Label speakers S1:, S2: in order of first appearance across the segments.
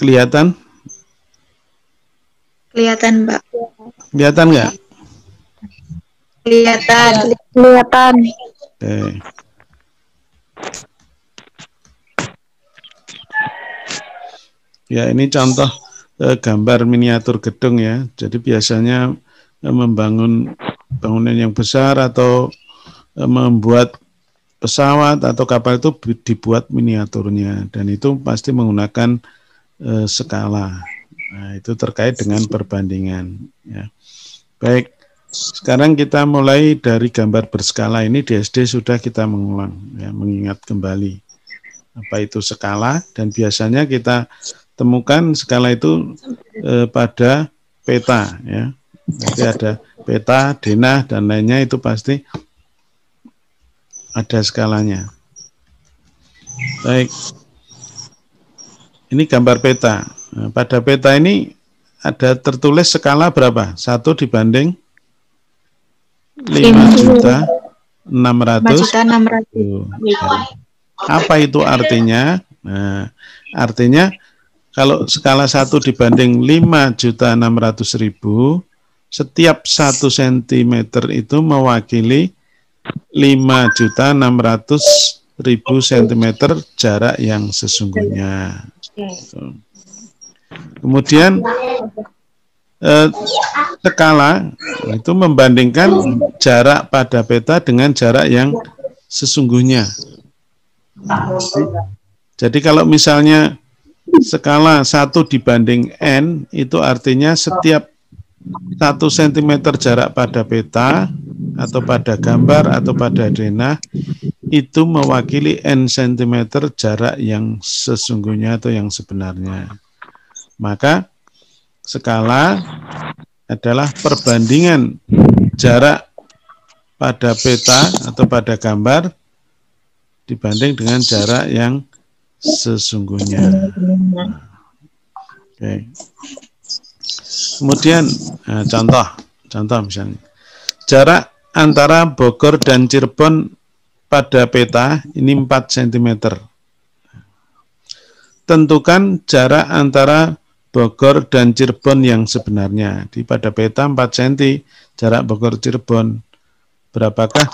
S1: Kelihatan?
S2: Kelihatan, Mbak.
S1: Kelihatan nggak?
S2: Kelihatan.
S3: Kelihatan.
S1: Oke. Ya, ini contoh gambar miniatur gedung ya. Jadi biasanya membangun bangunan yang besar atau membuat pesawat atau kapal itu dibuat miniaturnya, dan itu pasti menggunakan skala. Nah, itu terkait dengan perbandingan. Ya. Baik, sekarang kita mulai dari gambar berskala ini. Di SD sudah kita mengulang, ya, mengingat kembali apa itu skala, dan biasanya kita temukan skala itu pada peta, ya. Jadi ada peta, denah, dan lainnya, itu pasti ada skalanya. Baik, ini gambar peta. Nah, pada peta ini ada tertulis skala berapa? 1 dibanding 5.600.000. Apa itu artinya? Nah, artinya kalau skala 1 dibanding 5.600.000, setiap 1 cm itu mewakili 5.600.000 cm jarak yang sesungguhnya. Kemudian skala itu membandingkan jarak pada peta dengan jarak yang sesungguhnya. Jadi kalau misalnya skala 1 dibanding N, itu artinya setiap 1 cm jarak pada peta atau pada gambar atau pada denah itu mewakili N cm jarak yang sesungguhnya atau yang sebenarnya. Maka skala adalah perbandingan jarak pada peta atau pada gambar dibanding dengan jarak yang sesungguhnya. Oke. Kemudian contoh misalnya jarak antara Bogor dan Cirebon pada peta ini 4 cm. Tentukan jarak antara Bogor dan Cirebon yang sebenarnya. Di pada peta 4 cm jarak Bogor Cirebon. Berapakah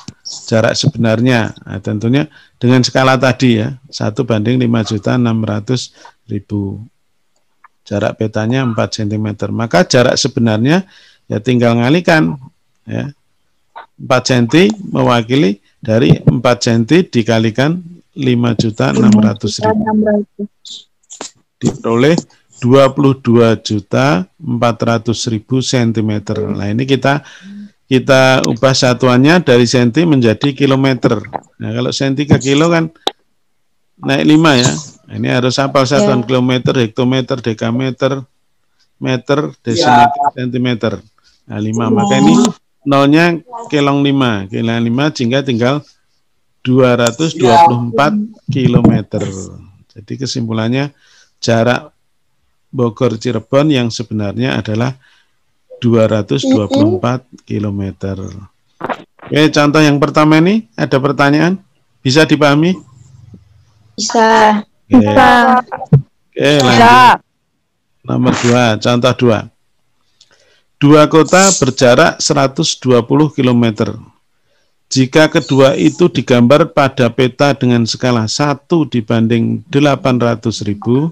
S1: jarak sebenarnya? Nah, tentunya dengan skala tadi ya, 1 banding 5.600.000. Jarak petanya 4 cm. Maka jarak sebenarnya ya tinggal ngalikan ya. 4 cm mewakili dari 4 cm dikalikan 5.600.000. Diperoleh 22.400.000 cm. Nah, ini kita ubah satuannya dari senti menjadi kilometer. Nah, kalau senti ke kilo kan naik 5 ya. Ini harus hafal satuan kilometer, hektometer, dekameter, meter, desimeter, sentimeter. Nah, 5. Maka ini nolnya kelong 5. Kelong 5 sehingga tinggal 224 kilometer. Jadi kesimpulannya jarak Bogor Cirebon yang sebenarnya adalah 224 km. Oke, contoh yang pertama ini ada pertanyaan? Bisa dipahami?
S2: Bisa.
S3: Bisa.
S1: Oke, lanjut. Nomor 2, contoh 2. Dua kota berjarak 120 km. Jika kedua itu digambar pada peta dengan skala 1 dibanding 800.000,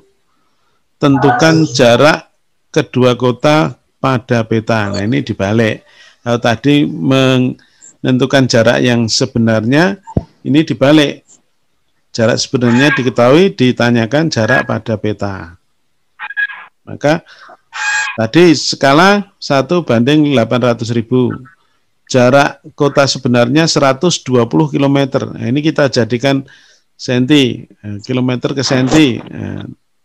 S1: tentukan jarak kedua kota pada peta. Nah, ini dibalik. Kalau tadi menentukan jarak yang sebenarnya, ini dibalik. Jarak sebenarnya diketahui, ditanyakan jarak pada peta. Maka tadi skala 1 banding 800.000. Jarak kota sebenarnya 120 km. Nah, ini kita jadikan senti, kilometer ke senti,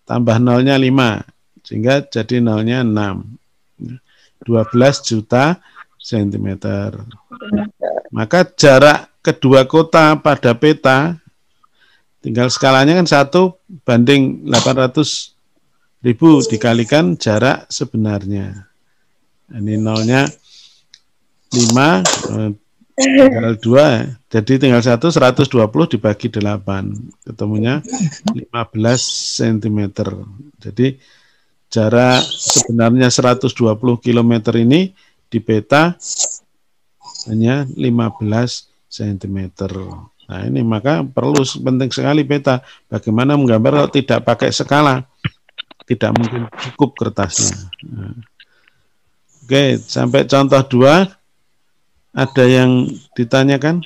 S1: tambah nolnya 5, sehingga jadi nolnya 6. 12 juta sentimeter. Maka jarak kedua kota pada peta, tinggal skalanya kan 1 banding 800.000 dikalikan jarak sebenarnya. Ini nolnya 5, Tinggal 2, jadi tinggal 120 dibagi 8, ketemunya 15 cm. Jadi jarak sebenarnya 120 km ini di peta hanya 15 cm. Nah ini maka penting sekali peta. Bagaimana menggambar kalau tidak pakai skala? Tidak mungkin cukup kertasnya. Nah. Oke, sampai contoh 2. Ada yang ditanyakan?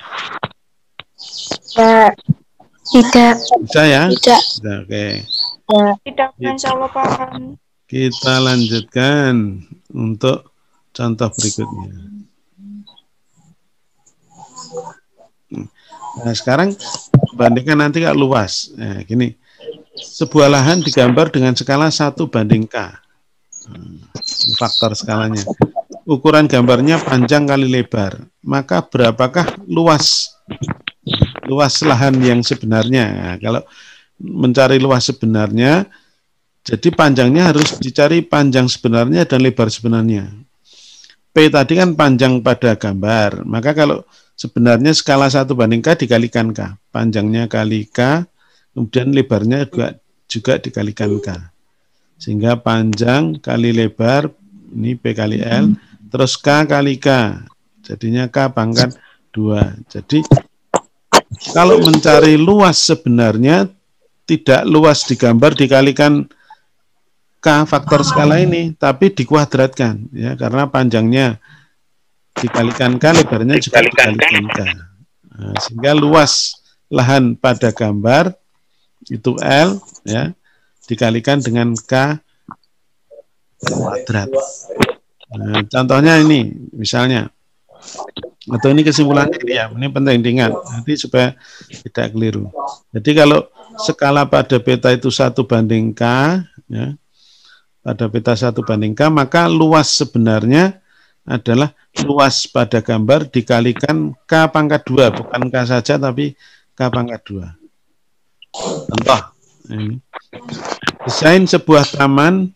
S3: Tidak. Tidak.
S1: Bisa ya?
S2: Tidak.
S1: Bisa, oke.
S3: Tidak, insya Allah paham.
S1: Kita lanjutkan untuk contoh berikutnya. Nah, sekarang bandingkan nanti kalau luas. Nah, gini. Sebuah lahan digambar dengan skala 1:K. Ini faktor skalanya. Ukuran gambarnya panjang kali lebar. Maka berapakah luas lahan yang sebenarnya? Nah, kalau mencari luas sebenarnya, jadi panjangnya harus dicari panjang sebenarnya dan lebar sebenarnya. P tadi kan panjang pada gambar. Maka kalau sebenarnya skala 1:K dikalikan K. Panjangnya kali K, kemudian lebarnya juga dikalikan K. Sehingga panjang kali lebar, ini P kali L, terus K kali K, jadinya K pangkat 2. Jadi kalau mencari luas sebenarnya, tidak luas digambar dikalikan K faktor skala ini, tapi dikuadratkan, ya, karena panjangnya dikalikan K, lebarnya juga dikalikan K. Nah, sehingga luas lahan pada gambar itu L, ya, dikalikan dengan K kuadrat. Nah, contohnya ini, misalnya, atau ini kesimpulannya ini ya, ini penting diingat, nanti supaya tidak keliru. Jadi kalau skala pada peta itu 1:K, ya, pada peta 1:K, maka luas sebenarnya adalah luas pada gambar dikalikan K pangkat 2, bukan K saja, tapi K pangkat 2. Contoh, ini. Desain sebuah taman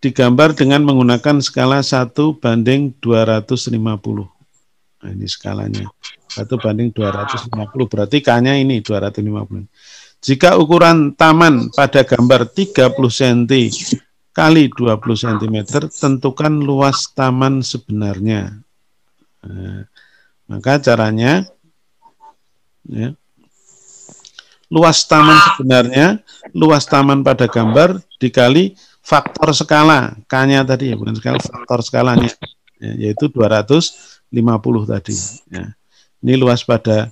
S1: digambar dengan menggunakan skala 1:250. Nah, ini skalanya. 1:250, berarti K-nya ini 250. Jika ukuran taman pada gambar 30 cm kali 20 cm, tentukan luas taman sebenarnya. Nah, maka caranya, ya, luas taman sebenarnya, luas taman pada gambar dikali faktor skala, K-nya tadi ya, bukan skala, faktor skalanya, ya, yaitu 250 tadi. Ya. Ini luas pada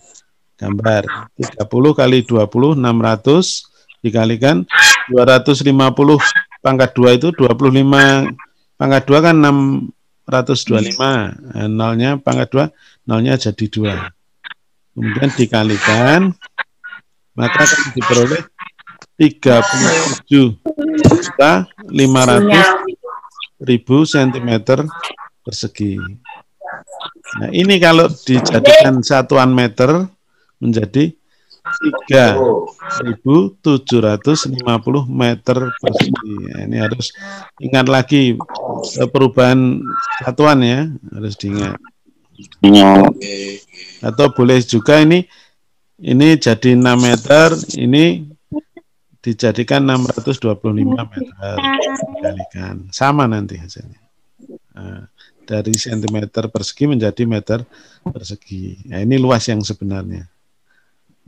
S1: gambar, 30 kali 20, 600, dikalikan 250 pangkat 2 itu 25, pangkat 2 kan 625, nolnya pangkat 2, nolnya jadi 2. Kemudian dikalikan, maka akan diperoleh 37.500.000 cm persegi. Nah, ini kalau dijadikan satuan meter menjadi 3.750 meter persegi. Nah, ini harus ingat lagi perubahan satuan ya, harus diingat. Atau boleh juga ini jadi 6 meter, ini dijadikan 625 meter, dikalikan, sama nanti hasilnya. Nah, dari sentimeter persegi menjadi meter persegi. Nah, ini luas yang sebenarnya.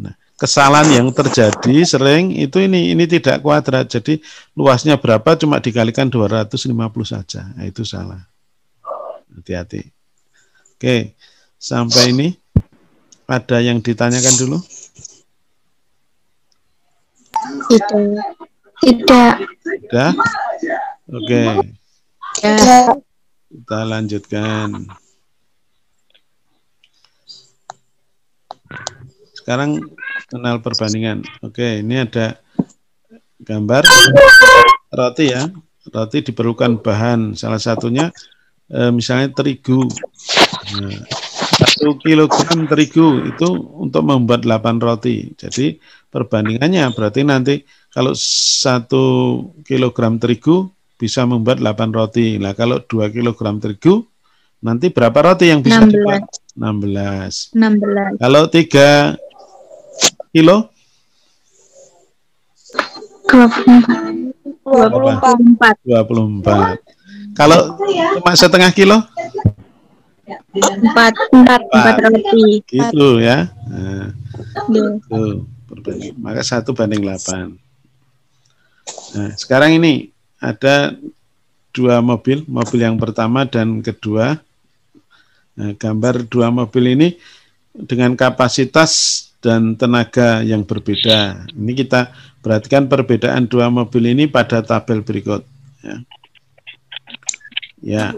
S1: Nah, kesalahan yang terjadi sering itu ini tidak kuadrat, jadi luasnya berapa cuma dikalikan 250 saja. Nah, itu salah. Hati-hati. Oke, sampai ini ada yang ditanyakan dulu?
S2: Tidak.
S1: Sudah? Oke.
S2: Tidak.
S1: Kita lanjutkan. Sekarang kenal perbandingan. Oke, ini ada gambar roti ya. Roti diperlukan bahan, salah satunya misalnya terigu. Nah, 1 kilogram terigu itu untuk membuat 8 roti. Jadi perbandingannya berarti nanti kalau 1 kilogram terigu bisa membuat 8 roti. Nah, kalau 2 kilogram terigu Nanti berapa roti yang bisa
S2: 16.
S1: dibuat? 16.
S2: 16.
S1: Kalau 3 kilo?
S2: 24.
S1: 24. Kalau cuma setengah kilo?
S2: 4 roti.
S1: Gitu ya. Nah,
S2: Ya.
S1: tuh, maka 1:8. Nah, sekarang ini ada 2 mobil yang pertama dan kedua. Nah, gambar 2 mobil ini dengan kapasitas dan tenaga yang berbeda. Ini kita perhatikan perbedaan 2 mobil ini pada tabel berikut. Ya,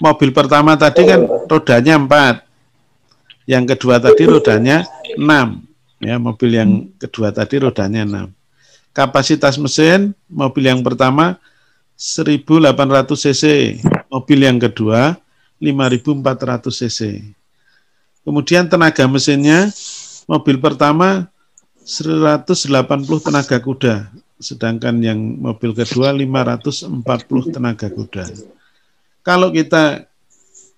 S1: mobil pertama tadi kan rodanya 4, yang kedua tadi rodanya 6. Ya, mobil yang kedua tadi rodanya 6. Kapasitas mesin mobil yang pertama 1800 cc, mobil yang kedua 5400 cc. Kemudian tenaga mesinnya mobil pertama 180 tenaga kuda, sedangkan yang mobil kedua 540 tenaga kuda. Kalau kita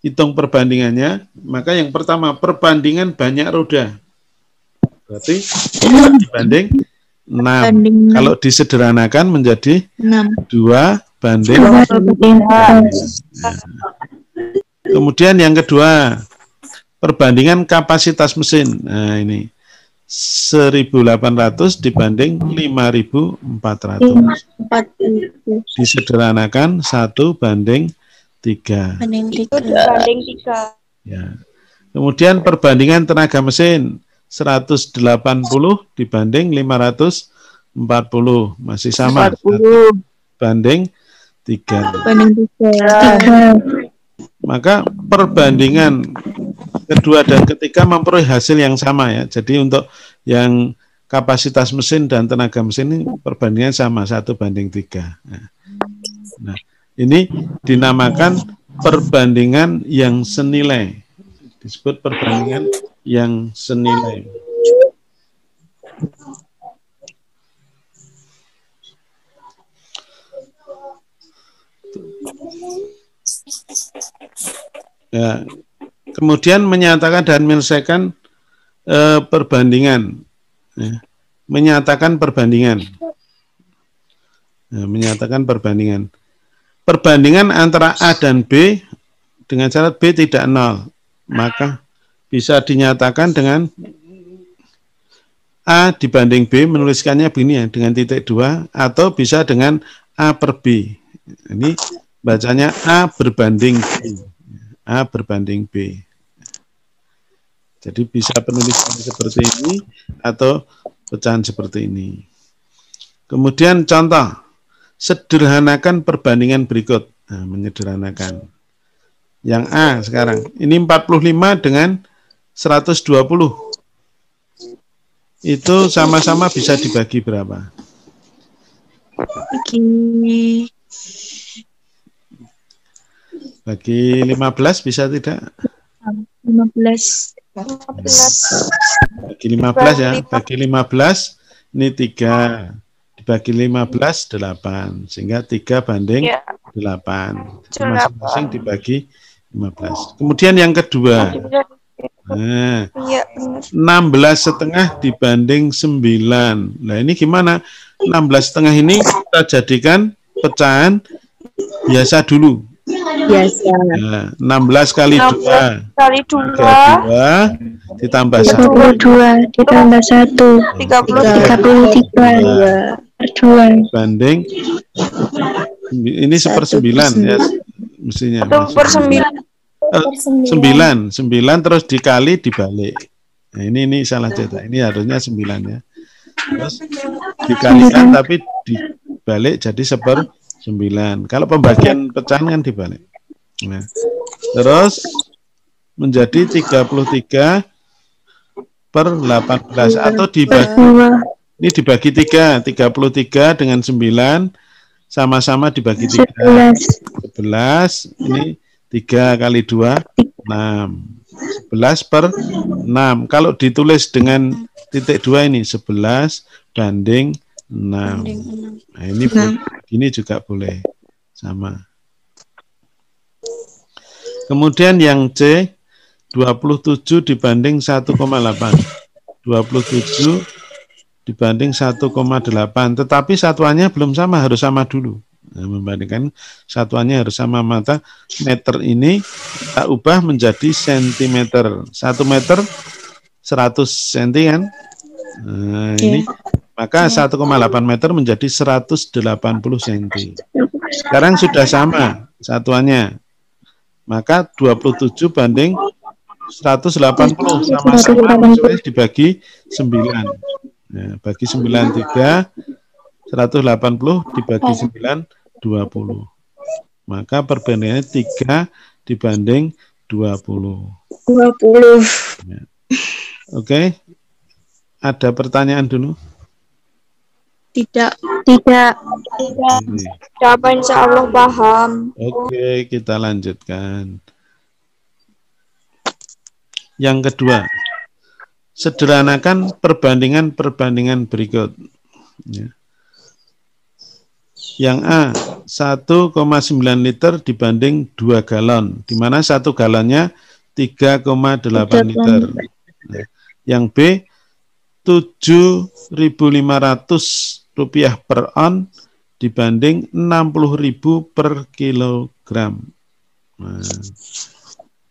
S1: hitung perbandingannya, maka yang pertama perbandingan banyak roda. Berarti dibanding 6. Kalau disederhanakan menjadi 2:6. Kemudian yang kedua, perbandingan kapasitas mesin. Nah, ini 1800 dibanding 5400. Disederhanakan 1:3.
S3: Banding 3.
S1: Ya. Kemudian perbandingan tenaga mesin 180 dibanding 540, masih sama. 1:3. Maka perbandingan kedua dan ketiga memperoleh hasil yang sama ya. Jadi untuk yang kapasitas mesin dan tenaga mesin ini perbandingan sama 1:3. Nah, ini dinamakan perbandingan yang senilai. Disebut perbandingan yang senilai. Ya, kemudian menyatakan dan menyelesaikan perbandingan. Ya, menyatakan perbandingan. Ya, menyatakan perbandingan. Perbandingan antara A dan B dengan syarat B tidak 0, maka bisa dinyatakan dengan A dibanding B, menuliskannya begini ya, dengan titik 2, atau bisa dengan A per B. Ini bacanya A berbanding B. A berbanding B. Jadi bisa penulisan seperti ini atau pecahan seperti ini. Kemudian contoh, sederhanakan perbandingan berikut. Nah, menyederhanakan. Yang A sekarang, ini 45 dengan 120. Itu sama-sama bisa dibagi berapa? Bagi 15 bisa tidak?
S2: 15.
S1: Bagi 15 ya, bagi 15 ini 3, dibagi 15 8, sehingga 3:8. Masing-masing dibagi 15. Kemudian yang kedua, nah, 16,5 dibanding 9. Nah, ini gimana? 16,5 ini kita jadikan pecahan biasa dulu.
S2: Biasa.
S1: Nah, 16 kali 2 ditambah 1.
S2: 22 ditambah 1. 33 per 2.
S1: Banding ini 1/9 ya mestinya. 9 terus dikali dibalik. Nah, ini salah cetak. Ini harusnya 9 ya. Terus dikalikan tapi dibalik jadi 1/9. Kalau pembagian pecahan kan dibalik. Nah, terus menjadi 33 per 18 atau ini dibagi 3, 33 dengan 9 sama-sama dibagi 3. 11, ini 3 kali 2, 6. 11 per 6. Kalau ditulis dengan titik 2 ini 11 banding 6. Nah, ini juga boleh sama. Kemudian yang C 27 dibanding 1,8. 27 dibanding 1,8. Tetapi satuannya belum sama, harus sama dulu. Nah, membandingkan satuannya harus sama, maka meter ini kita ubah menjadi sentimeter. 1 meter 100 cm kan? Nah, ini maka 1,8 meter menjadi 180 cm. Sekarang sudah sama satuannya. Maka 27 banding 180 sama-sama dibagi 9. Nah, bagi 9 3, 180 dibagi 9 20. Maka perbandingannya 3 dibanding 20.
S2: 20.
S1: Ya. Oke. Ada pertanyaan dulu?
S2: Tidak.
S3: Siapa insya Allah paham.
S1: Oke, kita lanjutkan. Yang kedua, sederhanakan perbandingan berikut. Ya. Yang A, 1,9 liter dibanding 2 galon, di mana 1 galonnya 3,8 liter. Nah, yang B, 7.500 rupiah per on dibanding 60.000 per kilogram. Nah,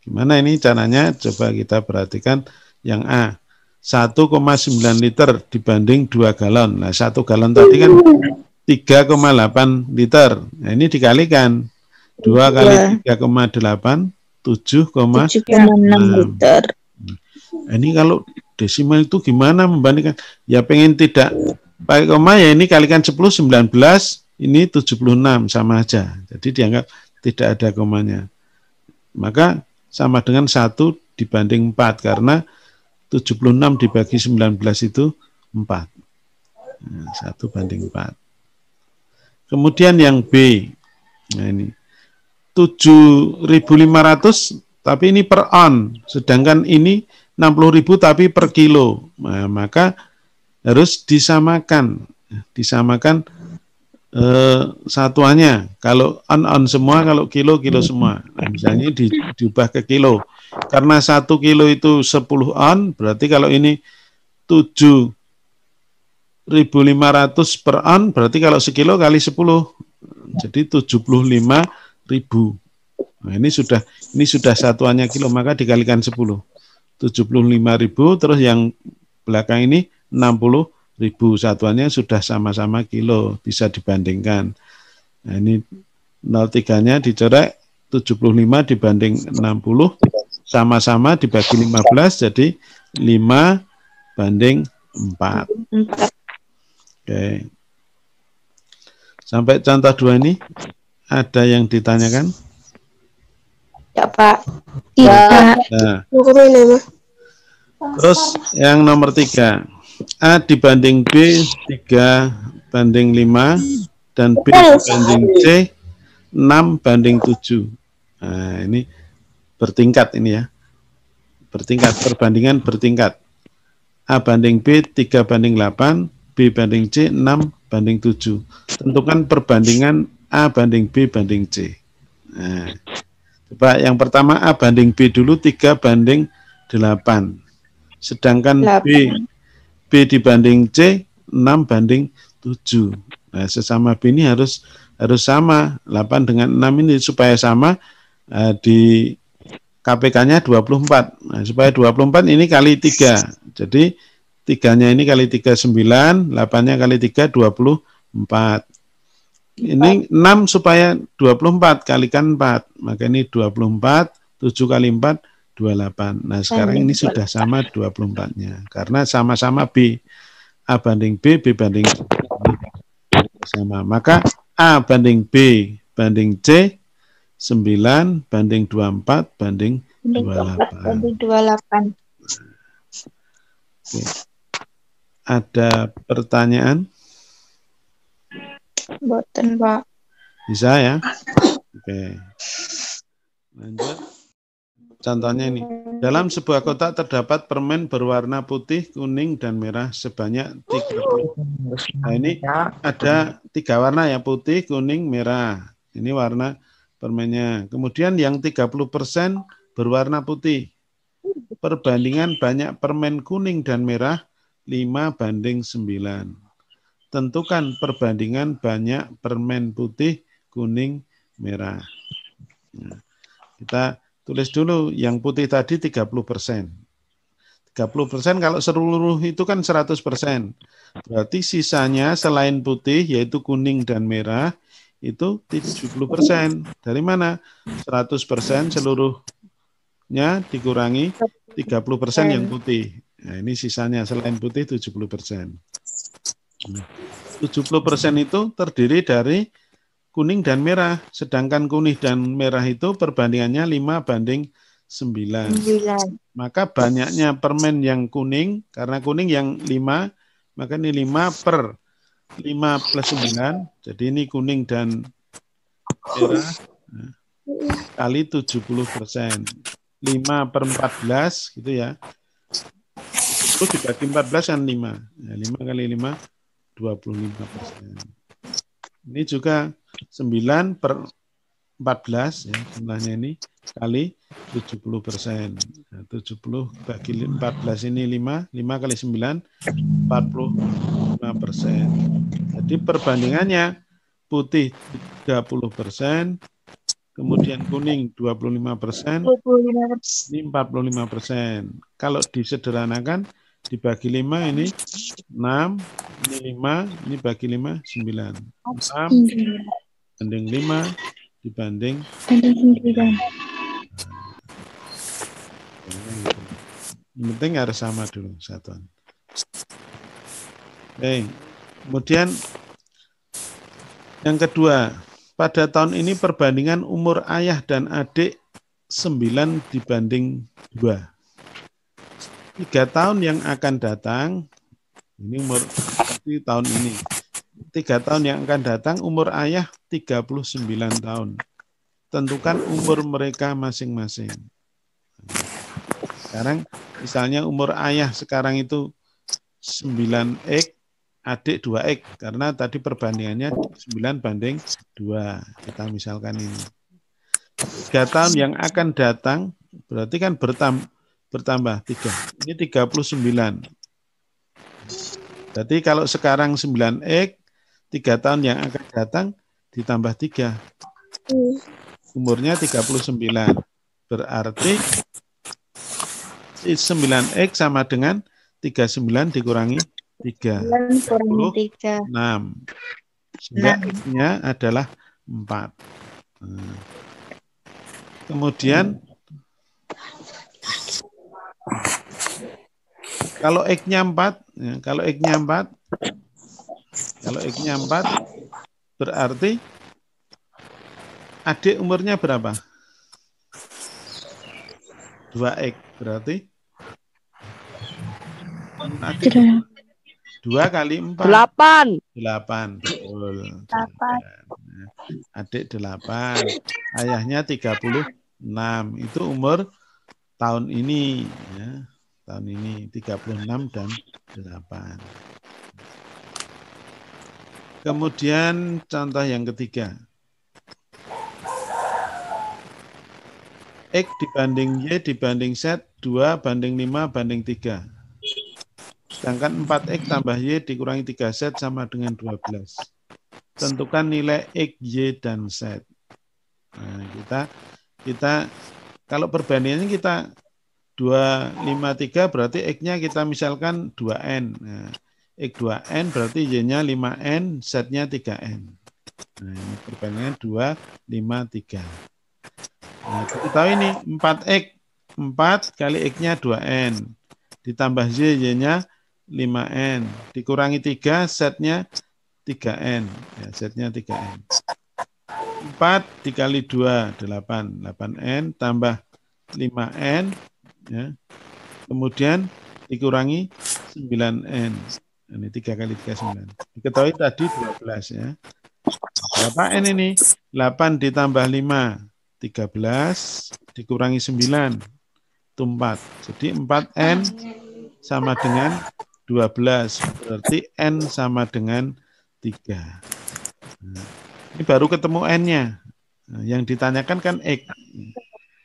S1: gimana ini caranya? Coba kita perhatikan yang A. 1,9 liter dibanding 2 galon. Nah, 1 galon tadi kan 3,8 liter. Nah, ini dikalikan. 2 kali 3,8, 7,6
S2: liter.
S1: Nah, ini kalau desimal itu gimana membandingkan? Ya pengen tidak pakai koma, ya ini kalikan 10, 19, ini 76, sama aja. Jadi dianggap tidak ada komanya. Maka sama dengan 1 dibanding 4, karena 76 dibagi 19 itu 4. Nah, 1 banding 4. Kemudian yang B, nah ini 7.500, tapi ini per on, sedangkan ini 60.000 tapi per kilo. Nah, maka harus disamakan satuannya. Kalau on semua, kalau kilo semua. Nah, misalnya diubah ke kilo. Karena 1 kilo itu 10 on, berarti kalau ini 7.500 per on, berarti kalau sekilo kali 10. Jadi 75.000. Nah, ini sudah satuannya kilo, maka dikalikan 10. 75.000, terus yang belakang ini 60.000, satuannya sudah sama-sama kilo, bisa dibandingkan. Nah, ini 03-nya dicoret, 75 dibanding 60, sama-sama dibagi 15, jadi 5 banding 4. Oke. Sampai contoh 2 ini, ada yang ditanyakan?
S3: Ya, Pak.
S2: Tidak.
S1: Nah, terus yang nomor 3, A dibanding B 3 banding 5, dan B dibanding C 6 banding 7. Nah, ini bertingkat ini ya. Bertingkat, perbandingan bertingkat. A banding B 3 banding 8, B banding C 6 banding 7. Tentukan perbandingan A banding B banding C. Nah, coba yang pertama A banding B dulu, 3 banding 8. Sedangkan 8. B dibanding C 6 banding 7. Nah, sesama B ini harus sama. 8 dengan 6 ini supaya sama, di KPK-nya 24. Nah, supaya 24 ini kali 3. Jadi 3-nya ini kali 3 9, 8-nya kali 3 24. Ini 6 supaya 24, kalikan 4. Maka ini 24, 7 kali 4 28. Nah, sekarang ini sudah sama 24-nya. Karena sama-sama B. A banding B, B banding C. Sama. Maka A banding B banding C 9 banding 24 banding 28. Oke. Ada pertanyaan?
S3: Boten, Pak.
S1: Bisa ya? Oke. Lanjut. Contohnya ini. Dalam sebuah kotak terdapat permen berwarna putih, kuning, dan merah sebanyak 30. Nah, ini ada 3 warna ya, putih, kuning, merah. Ini warna permennya. Kemudian yang 30% berwarna putih. Perbandingan banyak permen kuning dan merah 5:9. Tentukan perbandingan banyak permen putih, kuning, merah. Nah, kita tulis dulu yang putih tadi 30%. 30% kalau seluruh itu kan 100%. Berarti sisanya selain putih yaitu kuning dan merah itu 70%. Dari mana? 100% seluruhnya dikurangi 30% yang putih. Nah, ini sisanya selain putih 70%. 70% itu terdiri dari kuning dan merah. Sedangkan kuning dan merah itu perbandingannya 5:9. Maka banyaknya permen yang kuning, karena kuning yang 5, maka ini 5 plus 9. Jadi ini kuning dan merah kali 70%. 5/14 gitu ya. 10 dibagi 14 kan 5. Nah, 5 kali 5, 25%. Ini juga 9/14 ya, jumlahnya ini kali 70%. Nah, 70 bagi 14 ini 5 kali 9, 45%. Jadi perbandingannya putih 30%, kemudian kuning 25%, ini 45%. Kalau disederhanakan, dibagi 5 ini 6, ini 5, ini bagi 5, 9. 6 banding 5 dibanding 9. Yang penting harus sama dulu satuan. Oke. Kemudian yang kedua, pada tahun ini perbandingan umur ayah dan adik 9 dibanding 2. 3 tahun yang akan datang, ini umur tahun ini. 3 tahun yang akan datang, umur ayah 39 tahun. Tentukan umur mereka masing-masing. Sekarang misalnya umur ayah sekarang itu 9X, adik 2X, karena tadi perbandingannya 9:2. Kita misalkan ini. 3 tahun yang akan datang, berarti kan bertambah 3. Ini 39. Berarti kalau sekarang 9X, 3 tahun yang akan datang ditambah 3. Umurnya 39. Berarti 9X sama dengan 39 dikurangi 3. 6. Sehingga X-nya adalah 4. Nah. Kemudian kalau X-nya 4, ya, kalau X-nya 4 berarti adik umurnya berapa? 2X berarti adik 2 kali 4. 8. Betul. 8. Adik 8. Ayahnya 36. Itu umur tahun ini ya. Tahun ini 36 dan 8. Kemudian contoh yang ketiga. X dibanding Y dibanding Z 2:5:3. Sedangkan 4X tambah Y dikurangi 3Z sama dengan 12. Tentukan nilai X, Y, dan Z. Nah, kita kalau perbandingannya kita 253 berarti X-nya kita misalkan 2N. Nah, X 2N berarti Y-nya 5N, Z-nya 3N. Nah, ini perbandingan 2, 5, 3. Nah, kita tahu ini 4X. 4 kali X-nya 2N. Ditambah Y, Y-nya 5N. Dikurangi 3, Z-nya 3N. Ya, Z-nya 3N. 4 dikali 2, 8. 8N tambah 5N. Ya. Kemudian dikurangi 9N. Ini 3 kali 3, 9. Diketahui tadi 12 ya. Berapa N ini? 8 ditambah 5, 13. Dikurangi 9, itu 4. Jadi 4N sama dengan 12. Berarti N sama dengan 3. Nah, ini baru ketemu N-nya. Nah, yang ditanyakan kan X.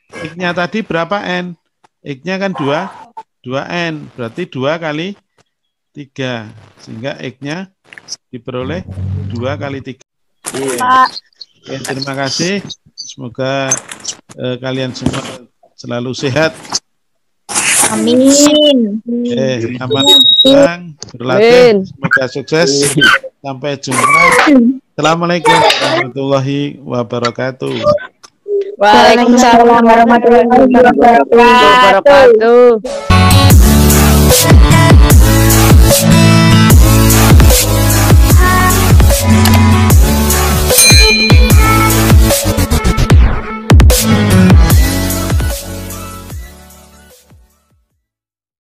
S1: X-nya tadi berapa N? X-nya kan 2N. Berarti 2 kali 3. Sehingga X-nya diperoleh 2 kali 3.
S3: Pak.
S1: Oke, terima kasih. Semoga kalian semua selalu sehat.
S3: Amin.
S1: Aman berjuang, berlatih. Semoga sukses. Sampai jumpa. Assalamualaikum warahmatullahi wabarakatuh.
S3: Waalaikumsalam warahmatullahi wabarakatuh.